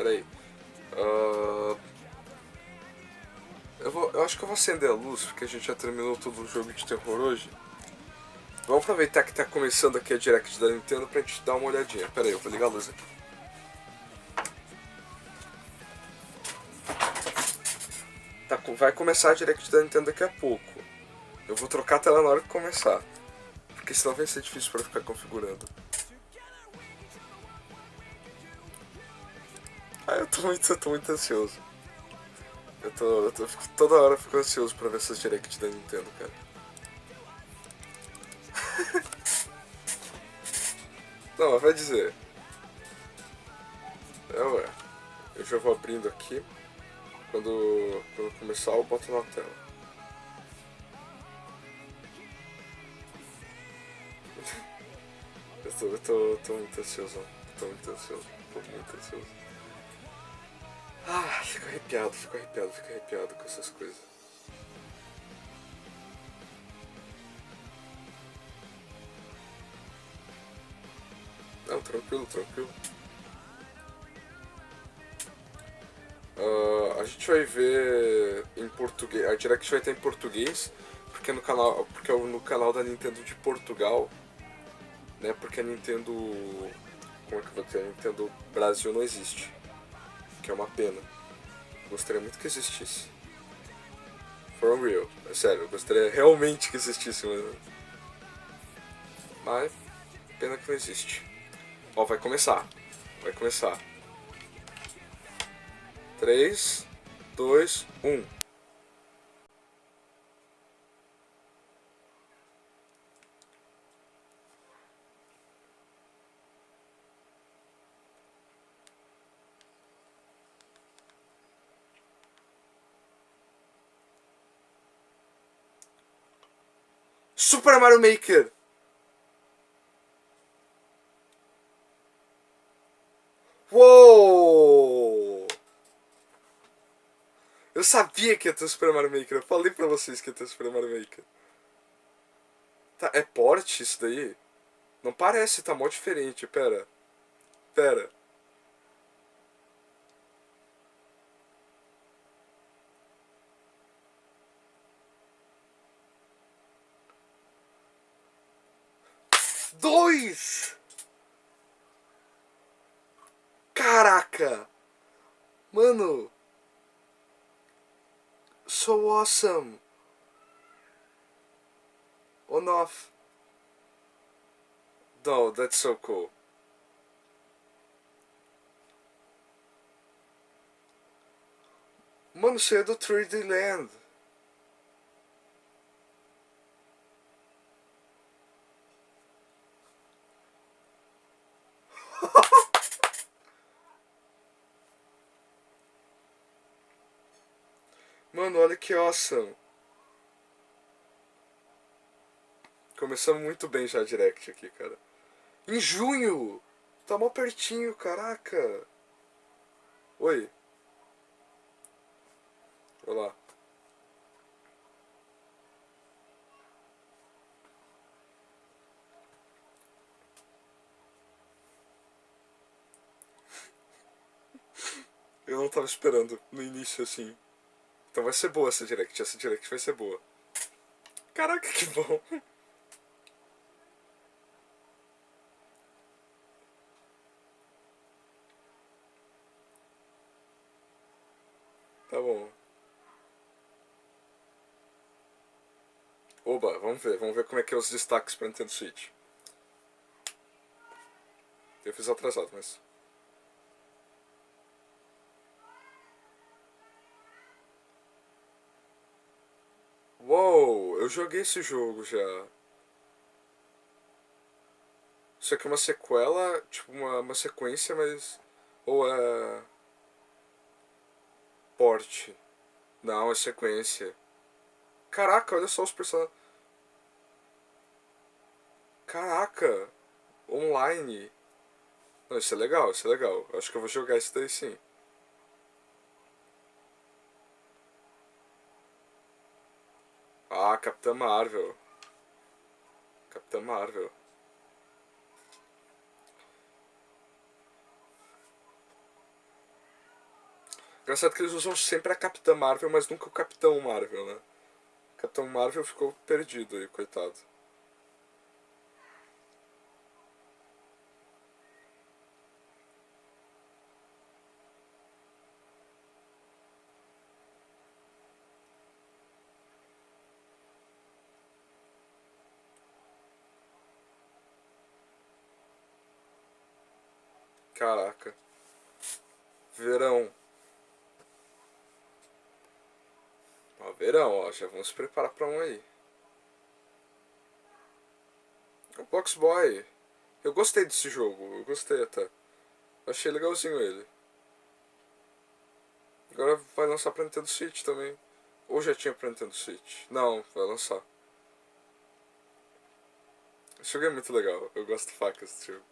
Pera aí. Ah, eu acho que eu vou acender a luz, porque a gente já terminou todo o jogo de terror hoje. Vamos aproveitar que tá começando aqui a Direct da Nintendo pra gente dar uma olhadinha. Pera aí, eu vou ligar a luz aqui. Vai começar a Direct da Nintendo daqui a pouco. Eu vou trocar a tela na hora que começar. Porque senão vai ser difícil pra ficar configurando. Ah, eu tô muito ansioso. Toda hora eu fico ansioso pra ver essas Direct da Nintendo, cara. Não, mas vai dizer. Ué. Eu já vou abrindo aqui. Quando começar, eu boto na tela. Tô muito ansioso. Tô muito ansioso. Tô muito ansioso. Ah, fico arrepiado com essas coisas. Não, tranquilo. A gente vai ver em português. A Direct vai ter em português, porque é no canal da Nintendo de Portugal, né? Porque a Nintendo, como é que eu vou dizer? A Nintendo Brasil não existe, que é uma pena. Gostaria muito que existisse. For real, é sério, eu gostaria realmente que existisse, mas pena que não existe. Ó, vai começar. 3, 2, 1. Super Mario Maker! Uou! Eu sabia que ia ter o Super Mario Maker. Eu falei pra vocês que ia ter o Super Mario Maker. Tá, é port isso daí? Não parece, tá mó diferente. Pera. Dois! Caraca! Mano! So awesome! On off. No, that's so cool. Mano, isso é do 3D Land. Mano, olha que awesome. Começamos muito bem já a Direct aqui, cara. Em junho! Tá mó pertinho, caraca. Oi. Olá. Eu não tava esperando no início assim. Então vai ser boa essa Direct. Essa Direct vai ser boa. Caraca, que bom. Tá bom. Oba, vamos ver como é que é os destaques pra Nintendo Switch. Eu fiz atrasado, mas... Uou, eu joguei esse jogo já. Isso aqui é uma sequela, tipo uma sequência, mas... Ou é... Port. Não, é sequência. Caraca, olha só os personagens. Caraca, online. Não, isso é legal, isso é legal. Acho que eu vou jogar isso daí sim. Ah, Capitã Marvel. Capitã Marvel. Engraçado que eles usam sempre a Capitã Marvel, mas nunca o Capitão Marvel, né? O Capitão Marvel ficou perdido aí, coitado. Caraca. Verão. Ó, verão, ó. Já vamos se preparar pra um aí. O Box Boy. Eu gostei desse jogo. Eu gostei até. Achei legalzinho ele. Agora vai lançar pra Nintendo Switch também. Ou já tinha pra Nintendo Switch? Não, vai lançar. Esse jogo é muito legal. Eu gosto de facas desse jogo.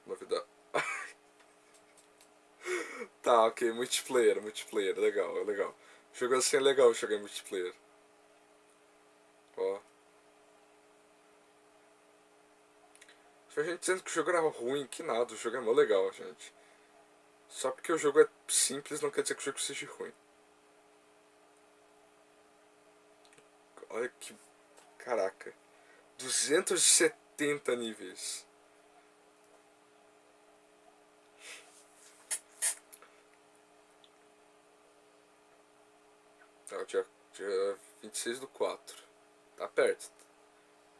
Novidade. Tá, ok. Multiplayer, multiplayer. Legal, é legal. Jogo assim é legal jogar em multiplayer. Ó. Tinha gente dizendo que o jogo era ruim, que nada. O jogo é mó legal, gente. Só porque o jogo é simples não quer dizer que o jogo seja ruim. Olha que. Caraca. 270 níveis. Tá, dia 26/4. Tá perto.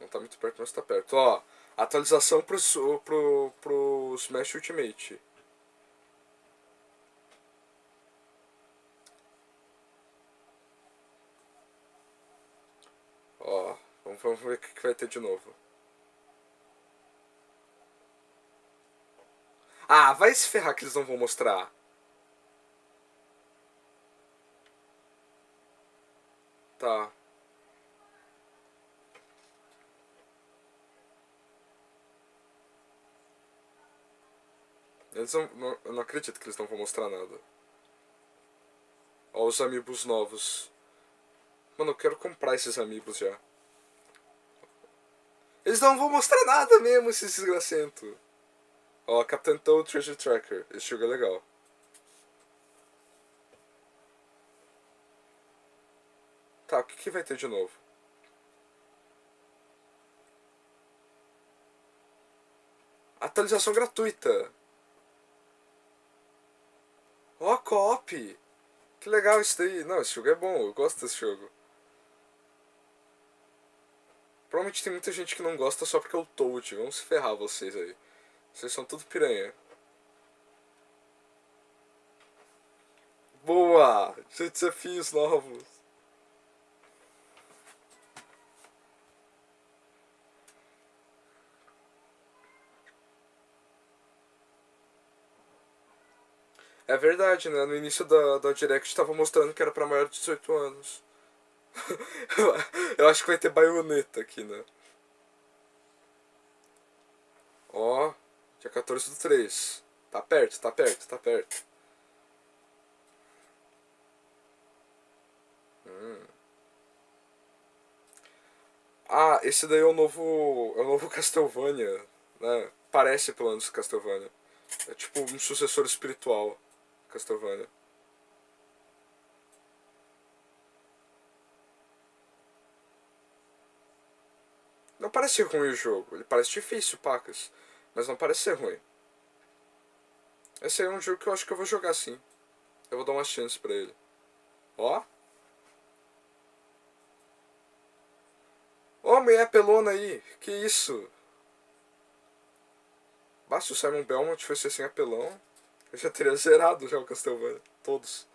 Não tá muito perto, mas tá perto. Ó, atualização pro Smash Ultimate. Ó, vamos ver o que vai ter de novo. Ah, vai se ferrar que eles não vão mostrar. Tá. Eu não acredito que eles não vão mostrar nada. Ó, os amiibos novos. Mano, eu quero comprar esses amiibos já. Eles não vão mostrar nada mesmo, esse desgracento. Ó, Captain Toad Treasure Tracker. Esse jogo é legal. Tá, o que vai ter de novo? Atualização gratuita. Ó, co-op. Que legal isso daí. Não, esse jogo é bom, eu gosto desse jogo. Provavelmente tem muita gente que não gosta só porque é o Toad. Vamos se ferrar vocês aí. Vocês são tudo piranha. Boa! Desafios novos. É verdade, né? No início da Direct tava mostrando que era pra maior de 18 anos. Eu acho que vai ter baioneta aqui, né? Ó, dia 14/3. Tá perto, tá perto, tá perto. Hum. Ah, esse daí é o novo. É o novo Castlevania, né? Parece pelo menos Castlevania. É tipo um sucessor espiritual. Castlevania. Não parece ser ruim o jogo. Ele parece difícil, pacas. Mas não parece ser ruim. Esse aí é um jogo que eu acho que eu vou jogar sim. Eu vou dar uma chance pra ele. Ó. Ó, a mulher pelona aí. Que isso? Basta o Simon Belmont fosse assim apelão. Eu já teria zerado já o Castlevania. Todos.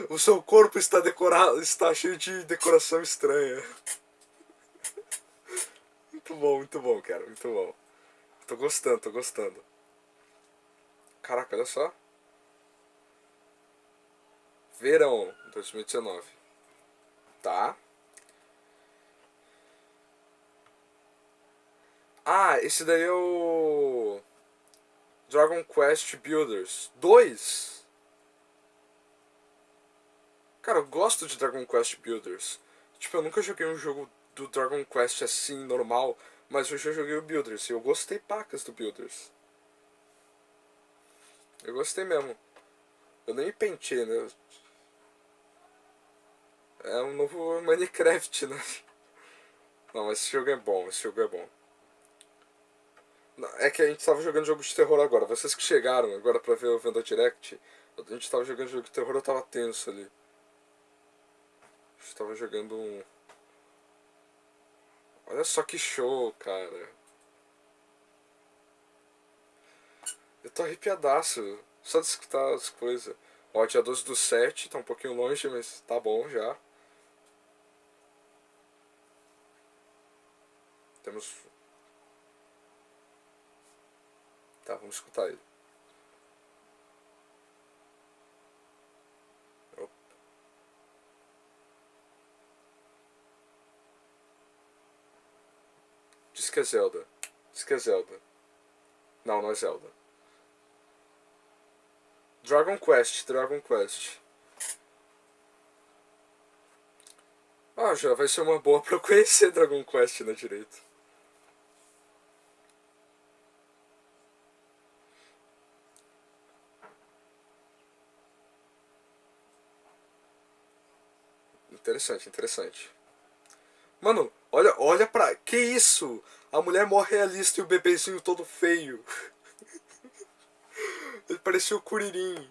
O seu corpo está decorado. Está cheio de decoração estranha. Muito bom, cara. Muito bom. Tô gostando, tô gostando. Caraca, olha só. Verão 2019. Tá. Ah, esse daí é o Dragon Quest Builders 2. Cara, eu gosto de Dragon Quest Builders. Tipo, eu nunca joguei um jogo do Dragon Quest assim, normal. Mas hoje eu joguei o Builders e eu gostei pacas do Builders. Eu gostei mesmo. Eu nem pentei, né? É um novo Minecraft, né? Não, mas esse jogo é bom, esse jogo é bom. Não, é que a gente tava jogando jogo de terror agora. Vocês que chegaram agora pra ver o Venda Direct, a gente tava jogando jogo de terror, eu tava tenso ali. A gente tava jogando um... Olha só que show, cara. Eu tô arrepiadaço só de escutar as coisas. Ó, dia 12/7, tá um pouquinho longe, mas tá bom já. Temos... Tá, vamos escutar ele. Opa. Diz que é Zelda. Diz que é Zelda. Não, não é Zelda. Dragon Quest, Dragon Quest. Ah, já vai ser uma boa pra eu conhecer Dragon Quest na direita. Interessante, interessante. Mano, olha pra... Que isso? A mulher mó realista e o bebezinho todo feio. Ele parecia o Kuririn.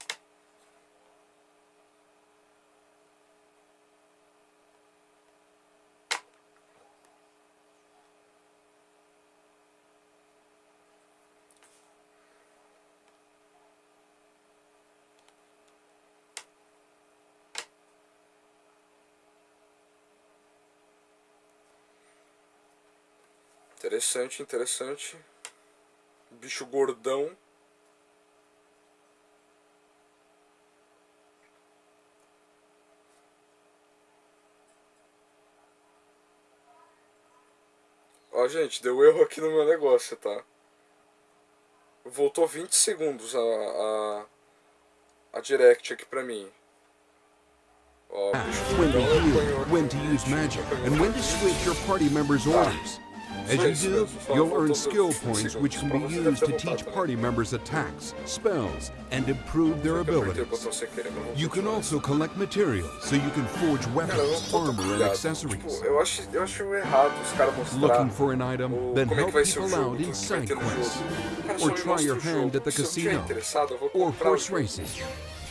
Interessante, interessante. Bicho gordão. Ó, gente, deu erro aqui no meu negócio, tá? Voltou 20 segundos a direct aqui pra mim. Ó, bicho When to gordão, eu heal, ponho when to use magic, and when to switch your party members' orders. As you do, you'll earn skill points which can be used to teach party members attacks, spells, and improve their abilities. You can also collect materials so you can forge weapons, armor, and accessories. Eu acho errado os caras mostrar Looking for an item, then como é que help vai ser o people jogo, out in tudo que vai side ter no quests, jogo. Cara, or só me try mostra your o jogo. hand at the Se eu estiver casino, interessado, eu vou or comprar o horse jogo. racing.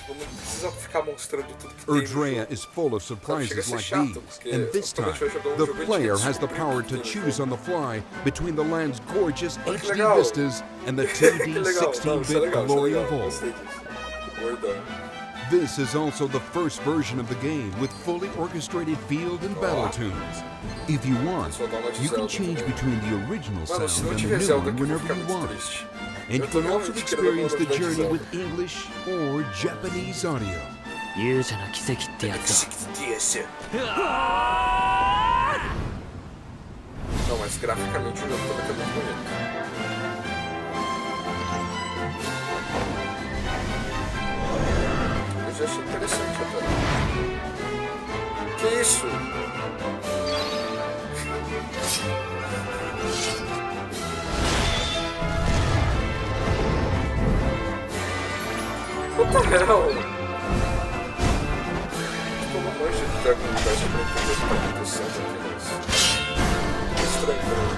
Tipo, não precisa ficar mostrando tudo que tem no Erdrea jogo. is full of Chega a surprises ser like chato, these, porque and this quando a time, gente vai jogar the jogo, a gente player vai has the descobrir power o que to tem no choose jogo. on the fly between the land's gorgeous Olha que HD legal. vistas and the Que 2D legal, não, isso é 16-bit legal, isso é glory legal. of old. Gostei disso. Gordão. This is also the first version of the game with fully orchestrated field and battle tunes. If you want, you can change between the original Mano, se sound não and the tiver new Zelda one aqui, eu vou whenever ficar you muito want. triste. And Eu you tô can also realmente querendo uma experience the novidade de journey Zelda. with English or Japanese audio. 勇者の奇跡ってやつだ。 Não, mas graficamente o jogo também tá muito bonito. Eu já achei interessante até. Que isso? What the hell? Tipo, eu não manjo de Dragon Quest pra entender o que tá acontecendo aqui, mas... É estranho pra mim.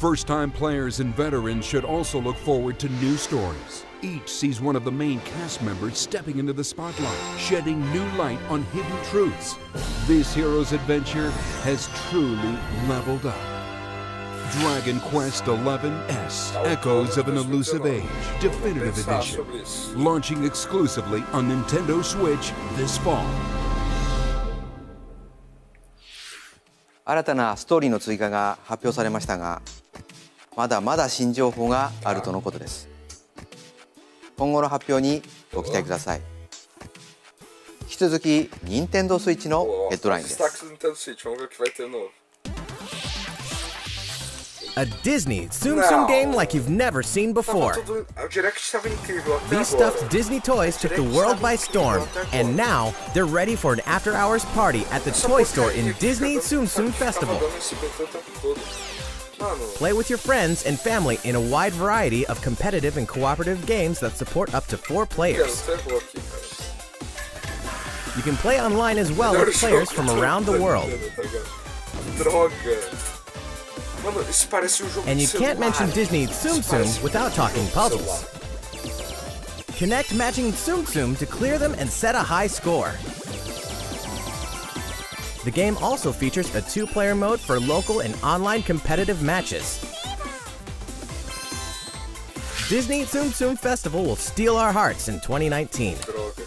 First-time players and veterans should also look forward to new stories. Each sees one of the main cast members stepping into the spotlight, shedding new light on hidden truths. This hero's adventure has truly leveled up. Dragon Quest XI-S, Echoes of an Elusive Age, Definitive Pensar Edition, sobre isso. launching exclusively on Nintendo Switch this fall. 新たなストーリーの追加が発表されましたが、まだまだ新情報があるとのことです。今後の発表にご期待ください。引き続き、Nintendo Switch のヘッドラインです。 Destaques do Nintendo Switch, vamos ver o que vai ter novo. A Disney Tsum Tsum game like you've never seen before. O Direct estava incrível até These agora. stuffed Disney toys took the world by storm, and now they're ready for an after-hours party at the toy store in Disney Tsum Tsum Festival. Ficava dando esse PT o tempo todo. Mano, Play with your friends and family in a wide variety of competitive and cooperative games that support up to 4 cara, players. você errou aqui, cara. You can play online as well with players from around the world. Droga. Mano, isso parece um jogo And de you can't celular. mention Disney Tsum Isso parece Tsum without talking celular. puzzles. Connect matching Tsum Tsum to clear them and set a high score. The game also features a 2-player mode for local and online competitive matches. Disney Tsum Tsum Festival will steal our hearts in 2019. Droga, cara.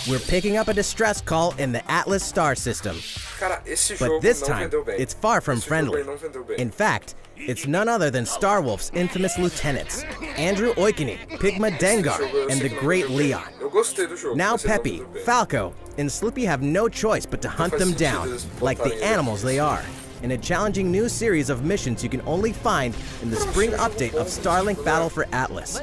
We're picking up a distress call in the Atlas star system, Cara, esse jogo but this não time, vendeu bem. it's far from Esse jogo friendly. aí não vendeu bem. In fact, it's none other than Star Wolf's infamous lieutenants, Andrew Oikini, Pigma Dengar, and the Great Leon. Eu gostei do jogo. Now mas ele não Peppy, vendeu bem. Falco, and Slippy have no choice but to hunt them down, like the animals they are, in a challenging new series of missions you can only find in the spring update of Starlink Battle for Atlas.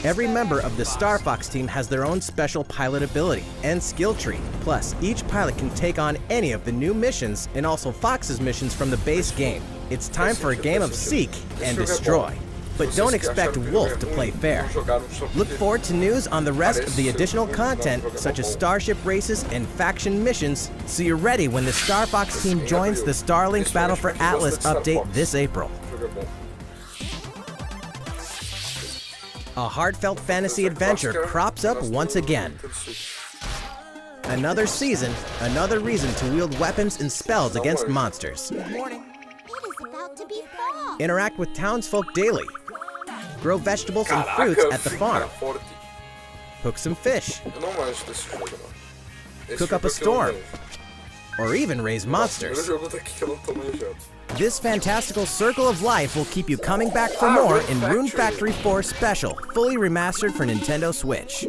Every member of the Star Fox team has their own special pilot ability and skill tree. Plus, each pilot can take on any of the new missions and also Fox's missions from the base game. It's time for a game of seek and destroy. But don't expect Wolf to play fair. Look forward to news on the rest of the additional content, such as Starship races and faction missions, so you're ready when the Star Fox team joins the Starlink Battle for Atlas update this April. O jogo é bom. A heartfelt fantasy adventure crops up once again. Another season, another reason to wield weapons and spells against monsters. It is about to be fall. Interact with townsfolk daily. Grow vegetables and fruits at the farm. Cara, forte. Cook some fish. Eu não manjo desse jogo, não. Esse Cook jogo up a aqui eu não storm. manjo. Or even raise Primeiro monsters. jogo daqui que eu não tô manjando. This fantastical circle of life will keep you coming back for more in Rune Factory 4 Special, fully remastered for Nintendo Switch.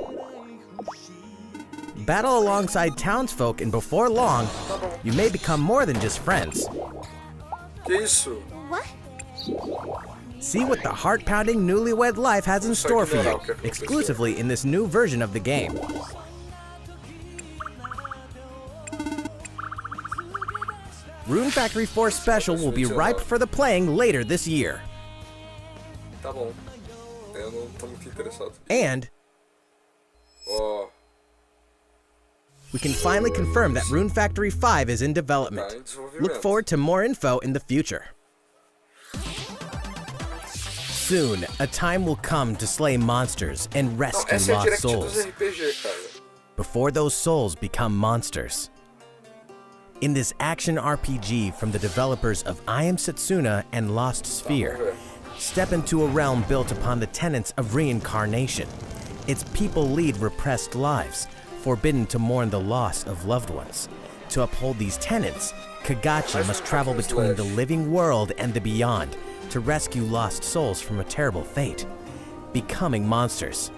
Battle alongside townsfolk, and before long, you may become more than just friends. Que isso? What? See what the heart-pounding newlywed life has in store for you, exclusively in this new version of the game. Rune Factory 4 Special will be ripe for the playing later this year. Tá bom. Eu não tô muito interessado. And Ó, we can finally confirm that Rune Factory 5 is in tá development. em desenvolvimento. Look forward to more info in the future. Soon, a time will come to slay monsters and Não, rescue essa é a lost Direct dos souls RPG, cara. before those souls become monsters. In this action RPG from the developers of I Am Setsuna and Lost Sphere, step into a realm built upon the tenets of reincarnation. Its people lead repressed lives, forbidden to mourn the loss of loved ones. To uphold these tenets, Kagachi must travel between the living world and the beyond to rescue lost souls from a terrible fate, becoming monsters.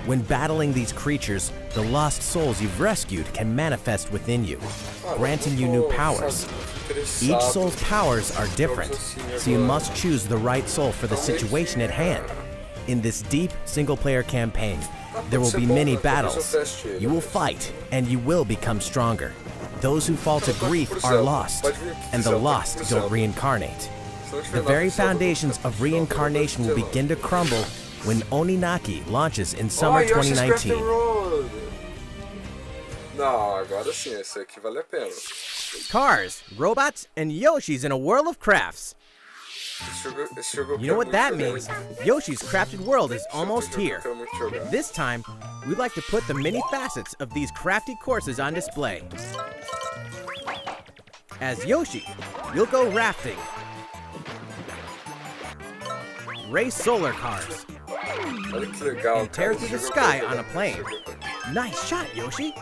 When battling these creatures, the lost souls you've rescued can manifest within you, granting you new powers. Each soul's powers are different, so you must choose the right soul for the situation at hand. In this deep single-player campaign, there will be many battles. You will fight, and you will become stronger. Those who fall to grief are lost, and the lost don't reincarnate. The very foundations of reincarnation will begin to crumble when Oninaki launches in summer Ó, Yoshi's Crafted 2019. World. Não, agora sim, esse aqui vale a pena. Cars, robots, and Yoshis in a world of crafts. Esse jogo eu You know quero what muito that jogar. means? Yoshi's Crafted World is almost Esse jogo eu here. quero muito jogar. This time, we'd like to put the many facets of these crafty courses on display. As Yoshi, you'll go rafting, race solar cars, Olha que legal, and tear cara. through the Esse jogo eu sky quero on a jogar. plane. Nice shot, Yoshi!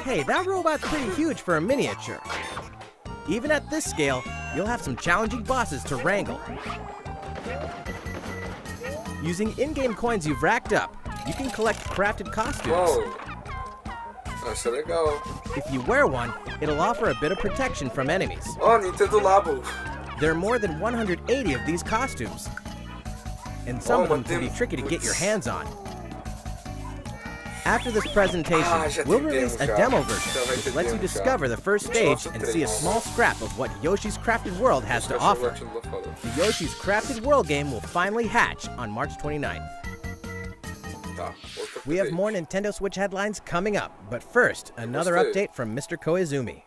Hey, that robot's pretty huge for a miniature. Even at this scale, you'll have some challenging bosses to wrangle. Using in-game coins you've racked up, you can collect crafted costumes. Uou. Essa é legal. If you wear one, it'll offer a bit of protection from enemies. Ó, Nintendo Labo. There are more than 180 of these costumes, and some of them can be tricky to get your hands on. After this presentation, we'll release a demo version which lets you discover the first stage and see a small scrap of what Yoshi's Crafted World has to offer. The Yoshi's Crafted World game will finally hatch on March 29th. We have more Nintendo Switch headlines coming up, but first, another update from Mr. Koizumi.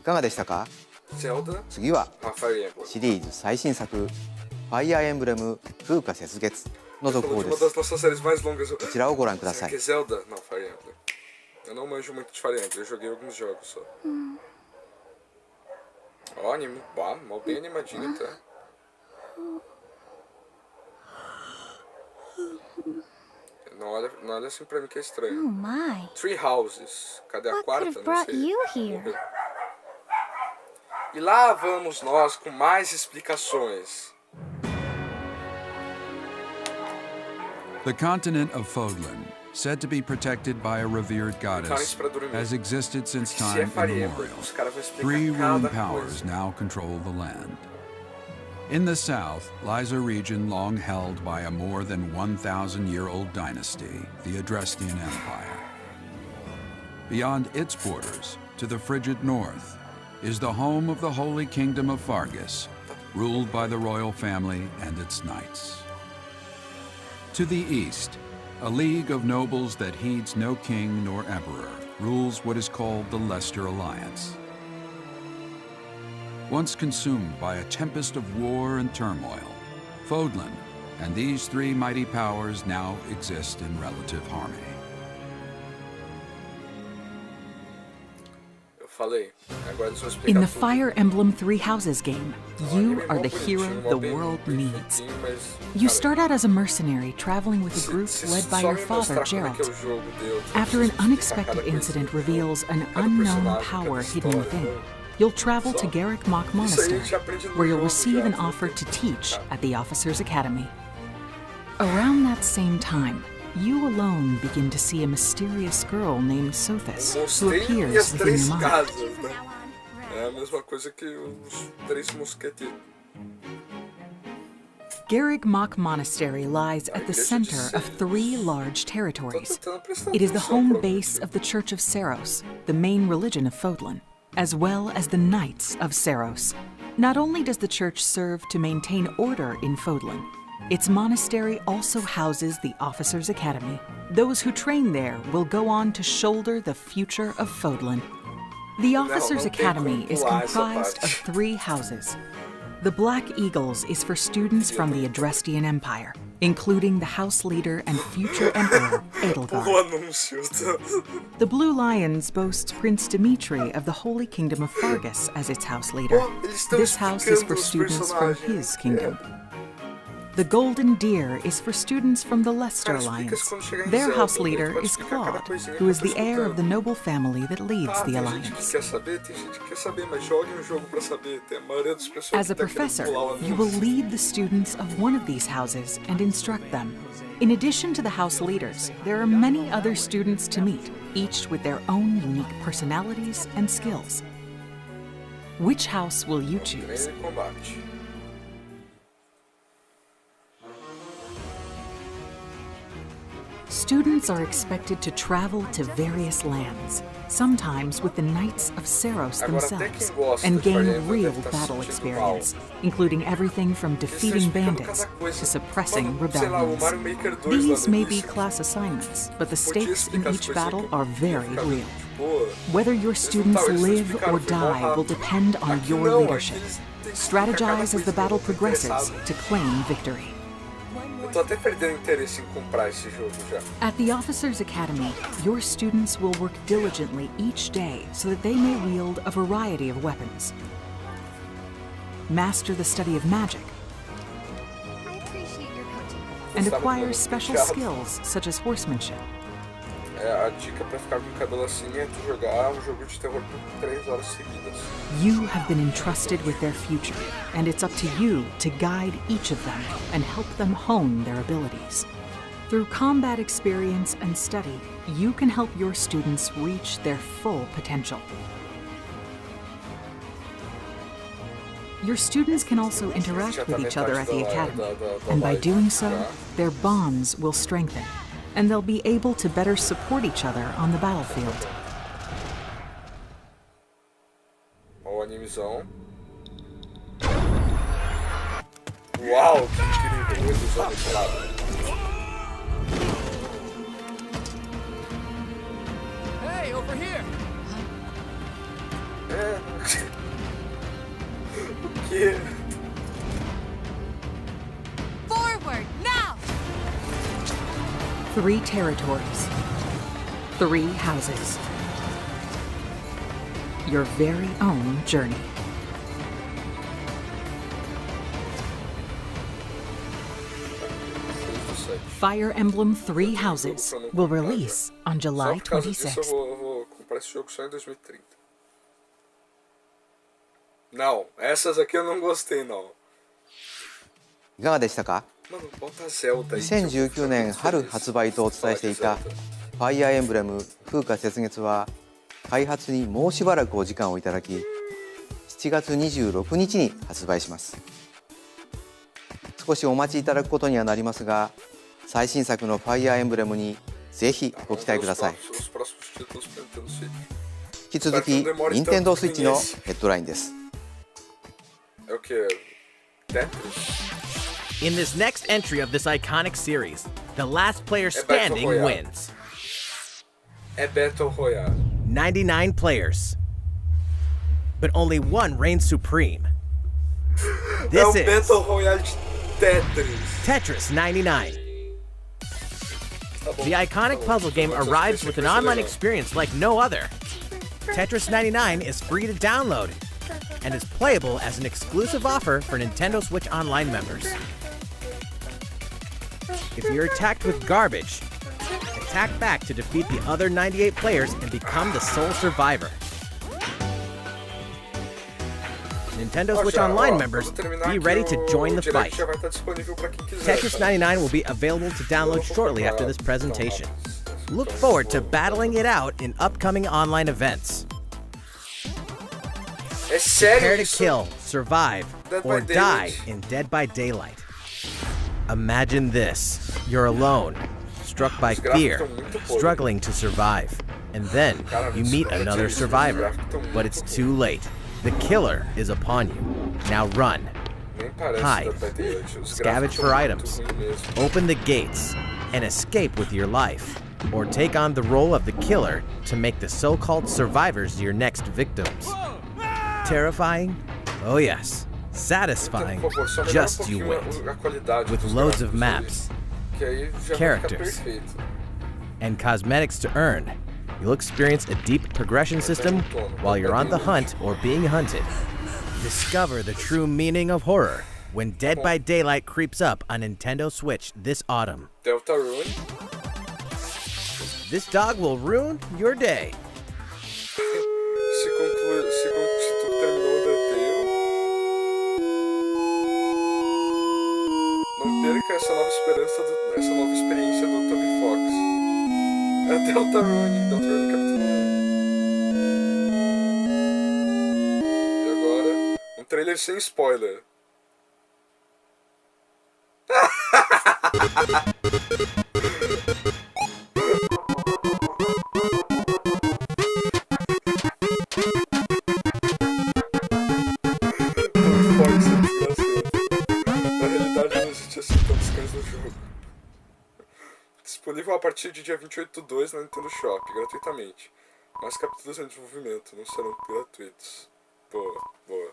いかがでしたか？ Zelda? 次は Fire Emblem. シリーズ最新作「ファイアーエンブレム風化雪月」の続報 Uma で das す。 nossas séries mais longas. こちらをご覧くださ Será que い é。Zelda? Não, Fire Emblem. Eu não manjo muito de Fire Emblem, eu joguei alguns jogos só. Ó, anime, mal bem animadinho, tá? Não olha assim pra mim que é Oh estranho. my. Three Houses. Cadê a What could quarta? have Não brought sei. you Vamos here? ver. E lá vamos nós com mais explicações. The continent of Fodlan, said to be protected by a revered goddess, has existed since Se é time Fire Emblem, immemorial. os caras vão explicar 3 cada ruined powers coisa. now control the land. In the south lies a region long held by a more than 1,000-year-old dynasty, the Adrestian Empire. Beyond its borders, to the frigid north, is the home of the Holy Kingdom of Fargus, ruled by the royal family and its knights. To the east, a league of nobles that heeds no king nor emperor rules what is called the Leicester Alliance. Once consumed by a tempest of war and turmoil, Fodlan and these 3 mighty powers now exist in relative harmony. Eu falei. Agora eles vão explicar In the tudo. Fire Emblem Three Houses game, Ó, you anime are mó the bonitinho, hero mó the bem world needs. bonitinho, mas, You cara, start out as a mercenary traveling with a group se led by só your me father, mostrar como é que é Geralt. o jogo dele, After an explicar unexpected cada coisa. incident reveals an Cada unknown personagem, power cada hidden história, within, né? you'll travel to Só. Garrick Mach Isso aí a Monastery, gente aprende no where you'll jogo receive já, an né? offer to teach Tá. at the Officers' Academy. Around that same time, you alone begin to see a mysterious girl named Sothis, who Mostrei e appears as within 3 your mind. casas, né? É a mesma coisa que os 3 mosqueteiros. Garrick Mach Monastery lies at the center of 3 large territories. It is the home base of the Church of Seiros, the main religion of Fodlan, as well as the Knights of Seiros. Not only does the church serve to maintain order in Fodlan, its monastery also houses the Officers' Academy. Those who train there will go on to shoulder the future of Fodlan. The Officers' não tem Academy como is pular essa comprised of parte. 3 houses. The Black Eagles is for students from the Adrestian Empire, including the House Leader and future Emperor, Edelgard. O anúncio. The Blue Lions boasts Prince Dimitri of the Holy Kingdom of Fargus as its house leader. Ó, eles estão This house is for explicando os students from personagens. his kingdom. The Golden Deer is for students from the Leicester Cara, explica Alliance. isso quando chegar em Their Zelda, house daí tu leader pode is explicar cada Claude, coisinha who que is eu tô the heir of the escutando. noble family that leads Ah, the tem gente que Alliance. quer saber, tem gente que quer saber, mas joguem o jogo pra saber. Tem a maioria das pessoas As que a tá querendo professor, pular o you will anúncio. lead the students of one of these houses and instruct them. In addition to the house leaders, there are many other students to meet, each with their own unique personalities and skills. Which house will you choose? Treino e combate. Students are expected to travel to various lands, sometimes with the Knights of Seiros Agora, até themselves, quem gosta and de Fire gain Emblem real deve tá battle sentindo experience, mal. including everything from defeating explicando bandits cada coisa. to suppressing Mano, sei lá, o rebellions. Mario Maker 2 lá These no may be início, class assignments, but the podia stakes in explicar as each coisas battle que are eu very ia ficar, real. Pô, Whether your students eles live explicaram, or foi mó die will rápido. depend on Aqui your não, aqui leadership. eles têm que explicar cada Strategize as the coisinha, battle eu tô progresses interessado. to claim victory. Eu tô até perdendo interesse em comprar esse jogo já. At the Officers' Academy, your students will work diligently each day so that they may wield a variety of weapons. Master the study of magic I appreciate your coaching. and Sabe acquire como special explicar? skills such as horsemanship. É, a dica pra ficar com o cabelo assim é tu jogar um jogo de terror por 3 horas seguidas. You have been entrusted with their future, and it's up to you to guide each of them and help them hone their abilities. Through combat experience and study, you can help your students reach their full potential. Your students can also interact with each other at the academy, and by doing so, their bonds will strengthen, and they'll be able to better support each other on the battlefield. Ó, animezão. Uau, que incrível, o animezão desse lado. Hey, over here! O quê? Forward, now! 3 territories, 3 houses. Your very own journey. Fire Emblem 3 Houses will release on July 26th. Eu vou comprar esse jogo só em 2030. Não, essas aqui eu não gostei não. いかがでしたか？ Mano, bota Zelda aí. 2019年春発売とお伝えしていたファイアーエンブレム風化雪月は開発にもうしばらくお時間をいただき7月26日に発売します。少しお待ちいただくことにはなりますが最新作のファイアーエンブレムにぜひご期待ください。引き続き任天堂スイッチのヘッドラインです。 In this next entry of this iconic series, the last player standing wins. É Battle Royale. 99 players. But only one reigns supreme. This É o is Battle Royale de Tetris. Tetris 99. The iconic puzzle game arrives with an online experience like no other. Tetris 99 is free to download and is playable as an exclusive offer for Nintendo Switch Online members. If you're attacked with garbage, attack back to defeat the other 98 players and become the sole survivor. Nintendo Switch Online members, be ready to join the fight. Tetris 99 will be available to download shortly after this presentation. Look forward to battling it out in upcoming online events. É sério Prepare to isso? kill, survive, Dead or by die Daylight. in Dead by Daylight. Imagine this. You're alone, struck by fear, struggling to survive. And then you meet another survivor, but it's too late. The killer is upon you. Now run, Nem parece hide, Dead by Daylight. Os scavenge gráficos for tão items, muito ruins mesmo. open the gates, and escape with your life. Or take on the role of the killer to make the so-called survivors your next victims. Terrifying? Oh yes. Satisfying? Por favor, só melhora Just you wait. a qualidade With dos loads of gráficos maps ali, que aí já vai ficar characters. perfeito. and cosmetics to earn, you'll experience a deep progression system while you're on the hunt or being hunted. Discover the true meaning of horror when Dead by Daylight creeps up on Nintendo Switch this autumn. Deltarune. This dog will ruin your day. Se tu terminou o Undertale, não perca essa nova experiência do Toby Fox. É Deltarune capturou. E agora, um trailer sem spoiler. Disponível a partir de dia 28/2 na Nintendo Shop, gratuitamente. Mas capturas em desenvolvimento não serão gratuitos. Boa, boa.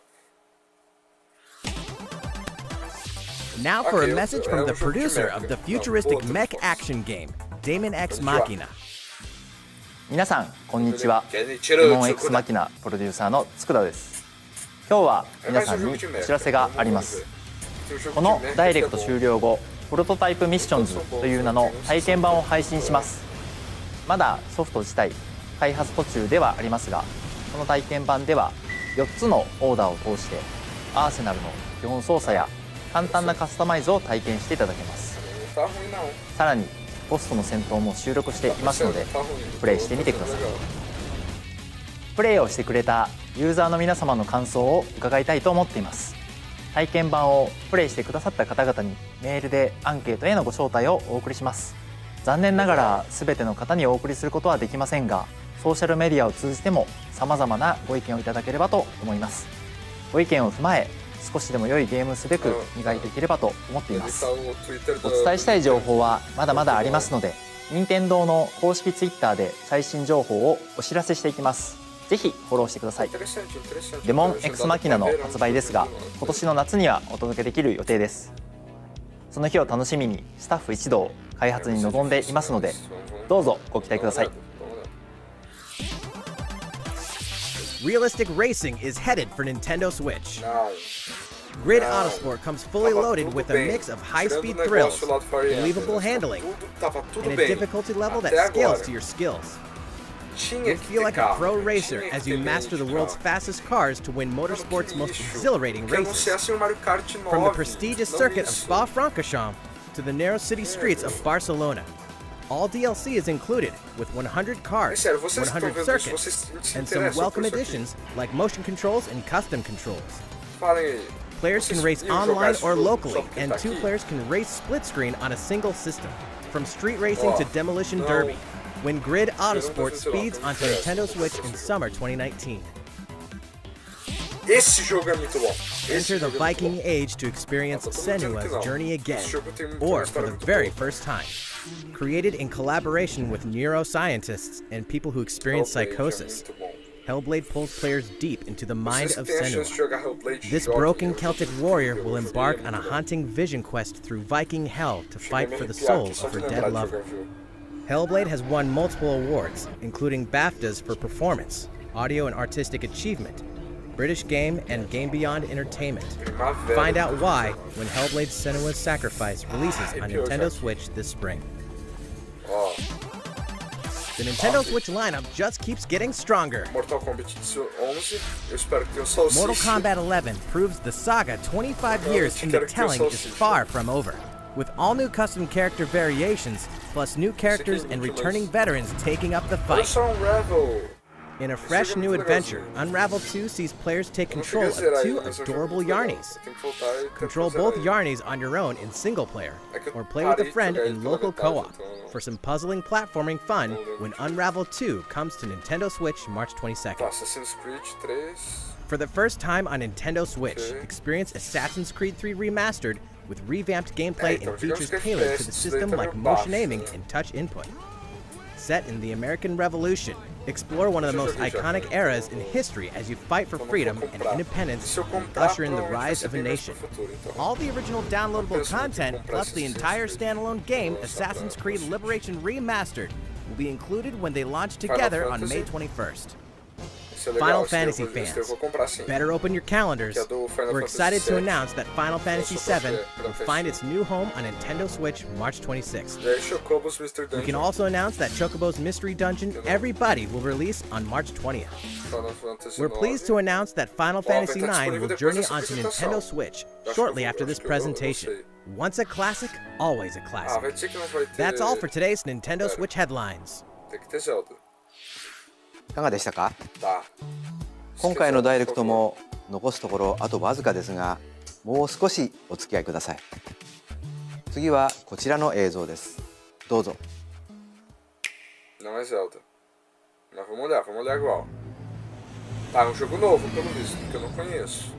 Now for a Okay, message é from the jogo de producer mecha. of the Não, futuristic outro mech Fox. action game, Daemon X こんにちは。 Machina. 皆さんこんにちは。ケニデチェルモン X マキナプロデューサーの佃です。今日は皆さんにお知らせがあります。このダイレクト終了後、プロトタイプミッションズという名の体験版を配信します。まだソフト自体開発途中ではありますが、この体験版では4つのオーダーを通してアーセナルの基本操作や簡単なカスタマイズを体験していただけます。さらにボスとの戦闘も収録していますのでプレイしてみてください。プレイをしてくれたユーザーの皆様の感想を伺いたいと思っています。体験版をプレイしてくださった方々にメールでアンケートへのご招待をお送りします。残念ながら全ての方にお送りすることはできませんが、ソーシャルメディアを通じても様々なご意見をいただければと思います。ご意見を踏まえ少しでも良いゲームすべく磨いていければと思っています。お伝えしたい情報はまだまだありますので、任天堂の公式 Twitter で最新情報をお知らせしていきます。ぜひフォローしてください。デモン X マキナの発売ですが、今年の夏にはお届けできる予定です。その日を楽しみにスタッフ一同開発に臨んでいますので、どうぞご期待ください。Realistic Racing is headed for Nintendo Switch. Grid Autosport comes fully loaded with a mix of high-speed thrills, believable handling, and a difficulty level that scales to your skills. You'll feel like a pro racer as you master the world's fastest cars to win motorsport's most exhilarating races. From the prestigious circuit of Spa-Francorchamps to the narrow city streets of Barcelona, all DLC is included with 100 cars, 100 circuits, and some welcome additions like motion controls and custom controls. Players can race online or locally, and 2 players can race split screen on a single system. From street racing to demolition derby, when Grid Autosport speeds onto Nintendo Switch in summer 2019. Enter the Viking Age to experience Senua's journey again, or for the very first time. Created in collaboration with neuroscientists and people who experience psychosis, Hellblade pulls players deep into the mind of Senua. This broken Celtic warrior will embark on a haunting vision quest through Viking hell to fight for the soul of her dead lover. Hellblade has won multiple awards, including BAFTAs for performance, audio and artistic achievement, British Game, and Game Beyond Entertainment. Find out why when Hellblade Senua's Sacrifice releases on Nintendo Switch this spring. The Nintendo Switch lineup just keeps getting stronger. Mortal Kombat 11 proves the saga 25 years in the telling is far from over. With all new custom character variations, plus new characters and returning veterans taking up the fight. In a fresh new adventure, Unravel 2 sees players take control of 2 adorable Yarnies. Control both Yarnies on your own in single player, or play with a friend in local co-op for some puzzling platforming fun when Unravel 2 comes to Nintendo Switch March 22nd. For the first time on Nintendo Switch, experience Assassin's Creed 3 Remastered with revamped gameplay and features tailored to the system like motion aiming and touch input. Set in the American Revolution, explore one of the most iconic eras in history as you fight for freedom and independence and usher in the rise of a nation. All the original downloadable content, plus the entire standalone game, Assassin's Creed Liberation Remastered, will be included when they launch together on May 21st. Final Fantasy fans, better open your calendars. We're excited to announce that Final Fantasy VII will find its new home on Nintendo Switch March 26th. We can also announce that Chocobo's Mystery Dungeon Everybody will release on March 20th. We're pleased to announce that Final Fantasy IX will journey onto Nintendo Switch shortly after this presentation. Once a classic, always a classic. That's all for today's Nintendo Switch headlines. いかがでしたか？今回のダイレクトも残すところあとわずかですが、もう少しお付き合いください。次はこちらの映像です。どうぞ。Não é Zelda. Mas vamos olhar igual. Tá, um jogo novo, pelo visto, que eu não conheço.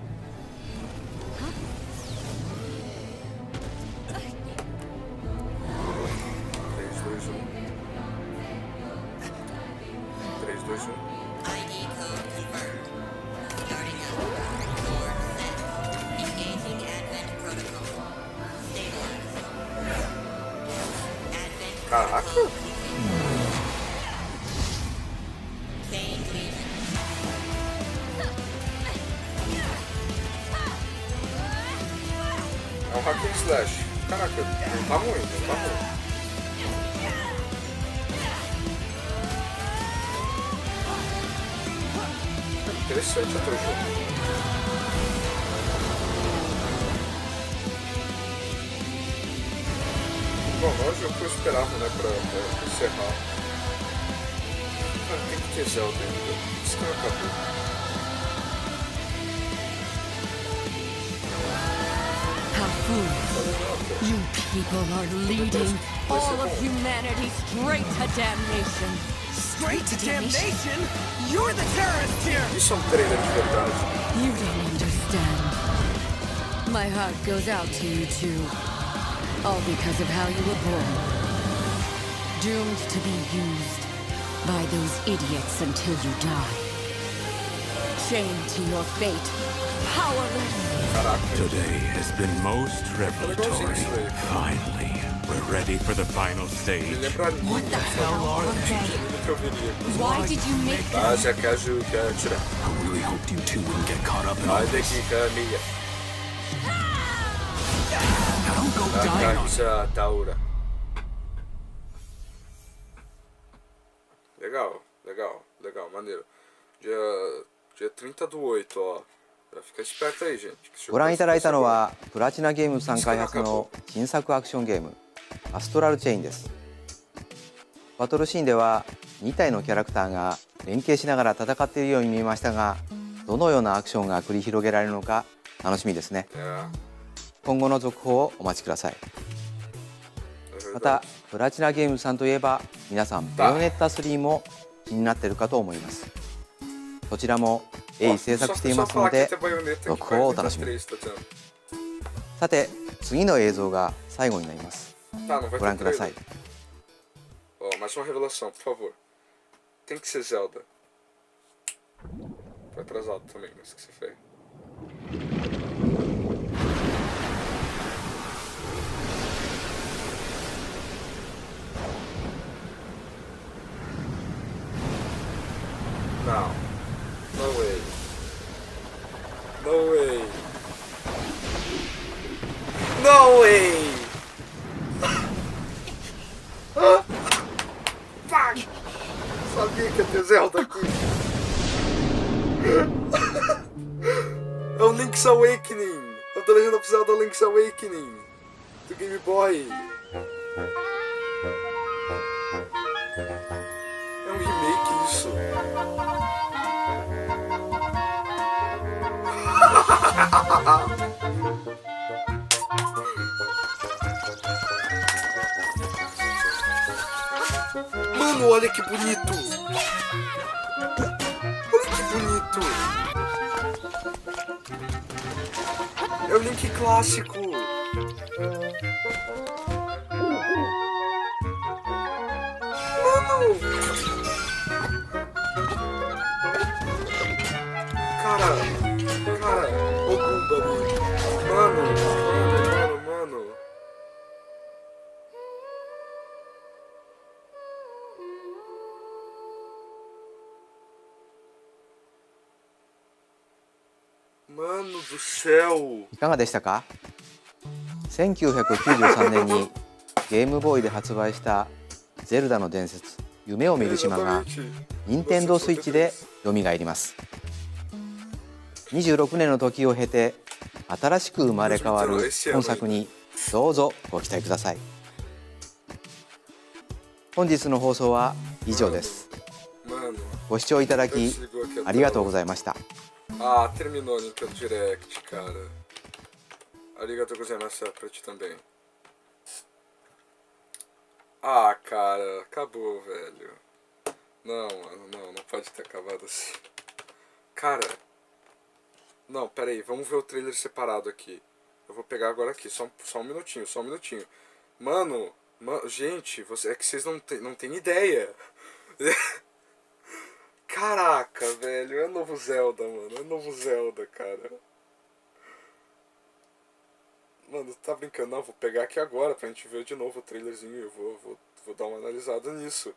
Caraca! É um hack and slash. Caraca, não tá ruim, não tá ruim. Interessante até o jogo. Bom, nós eu fui eu esperava, né, pra encerrar. Ah, tem que ter Zelda ainda. Isso não acabou. How foolish. You people are leading all of humanity straight to damnation. Straight to damnation? You're the terrorist here! Isso é um trailer de verdade. You don't understand. My heart goes out to you too. All because of how you were born. Doomed to be used by those idiots until you die. Chained to your fate. Powerless. Today has been most revelatory. Finally, we're ready for the final stage. What the hell are they? Why did you make them? Ah, já quero tirar. I really hoped you two wouldn't get caught up in all Ai, this. daqui, caminha. Now go die on it. Essa Taura. Legal, maneiro. Dia 30/8, ó. Fica esperto aí, gente. ご覧いただいたのはプラチナゲームズさん開発の新作アクションゲームアストラルチェインです。バトルシーンでは2体のキャラクターが連携しながら戦っているように見えましたが、どのようなアクションが繰り広げられるのか楽しみですね。今後の続報をお待ちください。またプラチナゲームズさんといえば皆さんベヨネッタ3も気になっているかと思います。こちらも鋭意制作していますので続報をお楽しみに。さて次の映像が最後になります。ご覧ください。Ó, mais uma revelação, por favor. Tem que ser Zelda. Foi atrasado também, mas que se fez. Não. No way. No way. No way. Sabia que ia ter Zelda aqui. É o Link's Awakening. É o The Legend of Zelda Link's Awakening do Game Boy. É um remake isso. Mano, olha que bonito! Olha que bonito! É o Link clássico! Mano! Cara, o Goomba ali. Mano. Mano do céu! いかがでしたか？ 1993年にゲームボーイで発売した「ゼルダの伝説夢を見る島」が任天堂スイッチでよみがえります。26年の時を経て新しく生まれ変わる本作にどうぞご期待ください。本日の放送は以上です。ご視聴いただきありがとうございました。Ah, terminou o Nintendo Direct, cara. Arigatou gozaimasu pra ti também. Ah, cara, acabou, velho. Não, mano, não pode ter acabado assim. Cara, não, pera aí, vamos ver o trailer separado aqui. Eu vou pegar agora aqui, só um minutinho. Mano, gente, é que vocês não tem ideia. Caraca, velho, é novo Zelda, mano. É novo Zelda, cara. Mano, tá brincando? Não, vou pegar aqui agora pra gente ver de novo o trailerzinho. Eu vou dar uma analisada nisso.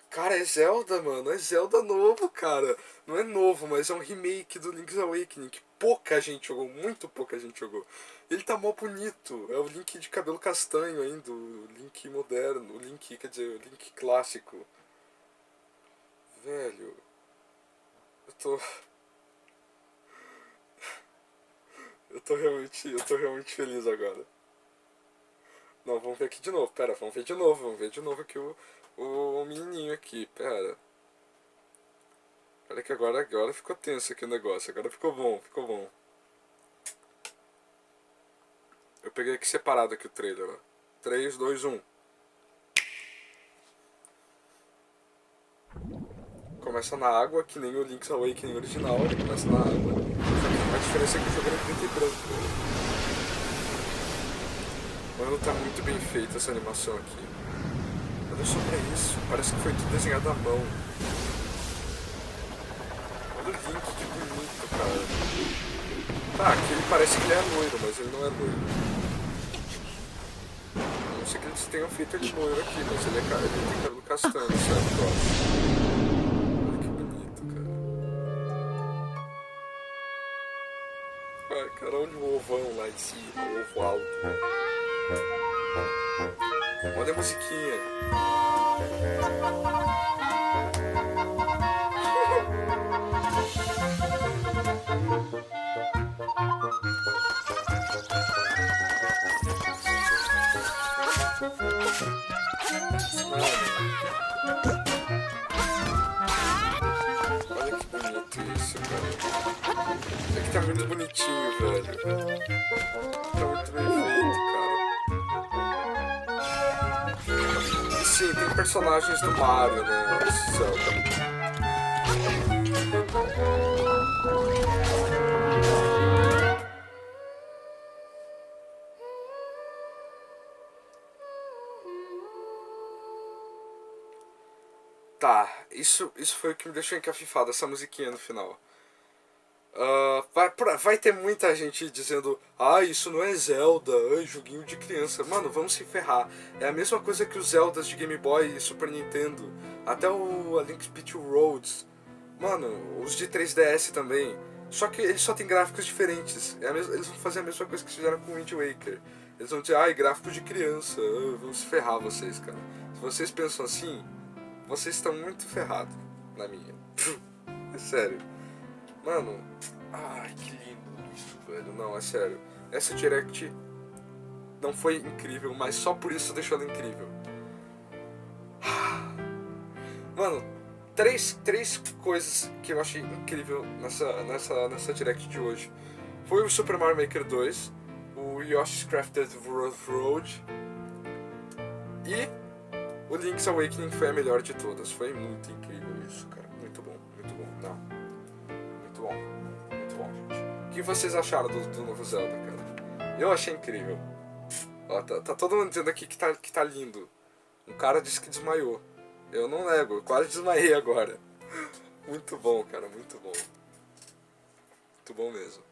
Cara, é Zelda, mano. É Zelda novo, cara. Não é novo, mas é um remake do Link's Awakening que pouca gente jogou, muito pouca gente jogou. Ele tá mó bonito. É o Link de cabelo castanho ainda, o Link moderno. O Link, quer dizer, o Link clássico. Velho... Eu tô realmente feliz agora. Não, vamos ver aqui de novo. Pera, vamos ver de novo aqui o menininho aqui. Pera. Olha que agora ficou tenso aqui o negócio. Agora ficou bom. Eu peguei aqui separado aqui o trailer, ó. 3, 2, 1. Começa na água, que nem o Link's Awakening original, ele começa na água. Só que a diferença é que o jogo é em preto e branco. Mano, tá muito bem feita essa animação aqui. Olha só pra isso, parece que foi tudo desenhado à mão. Olha o Link, que bonito, cara. Tá, aqui ele parece que ele é loiro, mas ele não é loiro. Não sei que eles tenham feito ele loiro aqui, mas ele tem cabelo castanho, certo? Eu acho. Ai, cara, olha o ovão lá em cima, o ovo alto. Olha a musiquinha. Olha que bonito isso, cara. É que tá muito bonitinho, velho. Tá muito bem feito, cara. E sim, tem personagens do Mario, né? Zelda. Tá, isso foi o que me deixou encafifado, essa musiquinha no final. Vai ter muita gente dizendo: ah, isso não é Zelda, joguinho de criança. Mano, vamos se ferrar. É a mesma coisa que os Zeldas de Game Boy e Super Nintendo. Até a Link's Between Worlds. Mano, os de 3DS também. Só que eles só tem gráficos diferentes. Eles vão fazer a mesma coisa que fizeram com o Wind Waker. Eles vão dizer: ai, gráfico de criança. Vão se ferrar vocês, cara. Se vocês pensam assim, vocês estão muito ferrados na minha. É sério. Mano, ai, que lindo isso, velho. Não, é sério. Essa Direct não foi incrível, mas só por isso deixou ela incrível. Mano, três coisas que eu achei incrível nessa Direct de hoje. Foi o Super Mario Maker 2, o Yoshi's Crafted Road e o Link's Awakening foi a melhor de todas. Foi muito incrível isso, cara. Muito bom, não. Muito bom, gente. O que vocês acharam do novo Zelda, cara? Eu achei incrível. Ó, tá todo mundo dizendo aqui que tá lindo. Um cara disse que desmaiou. Eu não nego, eu quase desmaiei agora. Muito bom, cara, muito bom. Muito bom mesmo.